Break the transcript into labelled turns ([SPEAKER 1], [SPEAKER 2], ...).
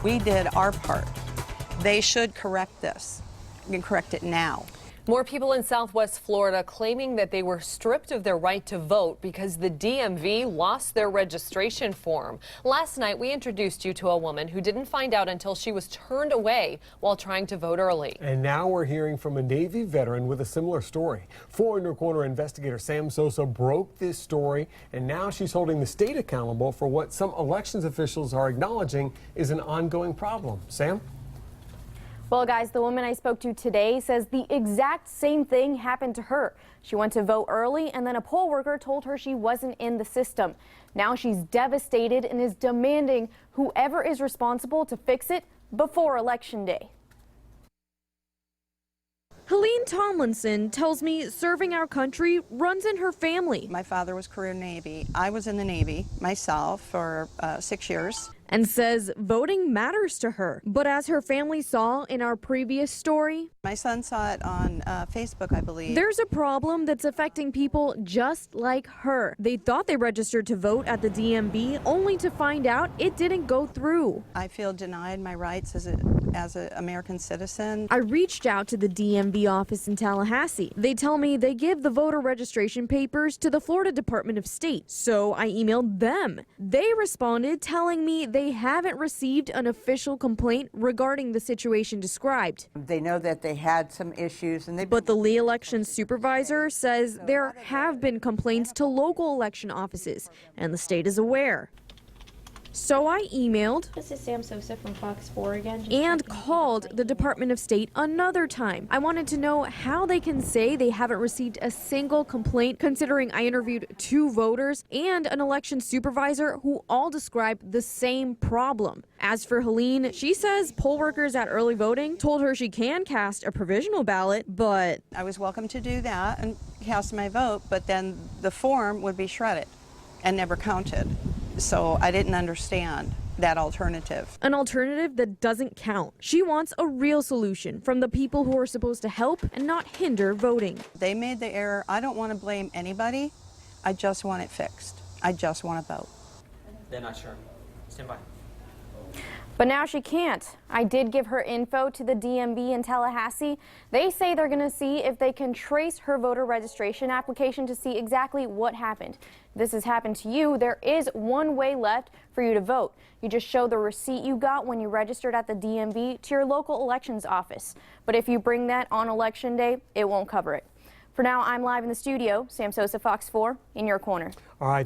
[SPEAKER 1] We did our part. They should correct this and correct it now.
[SPEAKER 2] More people in Southwest Florida claiming that they were stripped of their right to vote because the DMV lost their registration form. Last night, we introduced you to a woman who didn't find out until she was turned away while trying to vote early.
[SPEAKER 3] And now we're hearing from a Navy veteran with a similar story. 4 in your corner investigator Sam Sosa broke this story, and now she's holding the state accountable for what some elections officials are acknowledging is an ongoing problem. Sam?
[SPEAKER 4] Well, guys, the woman I spoke to today says the exact same thing happened to her. She went to vote early, and then a poll worker told her she wasn't in the system. Now she's devastated and is demanding whoever is responsible to fix it before Election Day. Helene Tomlinson tells me serving our country runs in her family.
[SPEAKER 1] My father was career Navy. I was in the Navy myself for 6 years.
[SPEAKER 4] And says voting matters to her. But as her family saw in our previous story,
[SPEAKER 1] My son saw it on Facebook, I believe.
[SPEAKER 4] there's a problem that's affecting people just like her. They thought they registered to vote at the DMV only to find out it didn't go through.
[SPEAKER 1] I feel denied my rights as an American citizen.
[SPEAKER 4] I reached out to the DMV office in Tallahassee. They tell me they give the voter registration papers to the Florida Department of State. So I emailed them. They responded telling me they haven't received an official complaint regarding the situation described.
[SPEAKER 5] They know that they had some issues, and
[SPEAKER 4] But the Lee election supervisor says there have been complaints to local election offices, and the state is aware. So I emailed
[SPEAKER 6] This is Sam Sosa from Fox 4 again.
[SPEAKER 4] and called the Department of State another time. I wanted to know how they can say they haven't received a single complaint, considering I interviewed 2 voters and an election supervisor who all described the same problem. As for Helene, she says poll workers at early voting told her she can cast a provisional ballot, but
[SPEAKER 1] I was welcome to do that and cast my vote, but then the form would be shredded and never counted. So I didn't understand that alternative.
[SPEAKER 4] an alternative that doesn't count. She wants a real solution from the people who are supposed to help and not hinder voting.
[SPEAKER 1] They made the error. I don't want to blame anybody. I just want it fixed. I just want to vote.
[SPEAKER 7] They're not sure. Stand by.
[SPEAKER 4] But now she can't. I did give her info to the DMV in Tallahassee. They say they're going to see if they can trace her voter registration application to see exactly what happened. If this has happened to you, there is one way left for you to vote. You just show the receipt you got when you registered at the DMV to your local elections office. But if you bring that on Election Day, it won't cover it. For now, I'm live in the studio. Sam Sosa, Fox 4, in your corner.
[SPEAKER 3] All right.